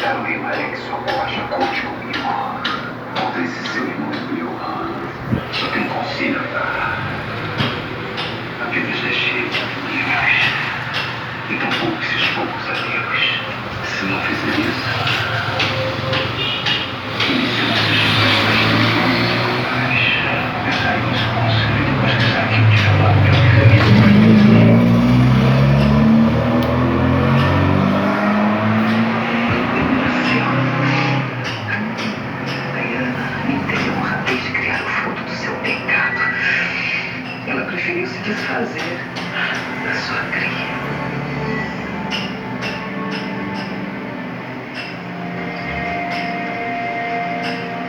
Carolina Alex sua borracha conte comigo. Contra esse seu irmão meu. Só tem um conselho a dar. A vida está cheia de amigos. Então poupe esses poucos amigos. Se não fizer isso, iniciamos aí o seu conselho e depois que sair eu te falar o que eu fiz. Desde criar o fruto do seu pecado, ela preferiu se desfazer da sua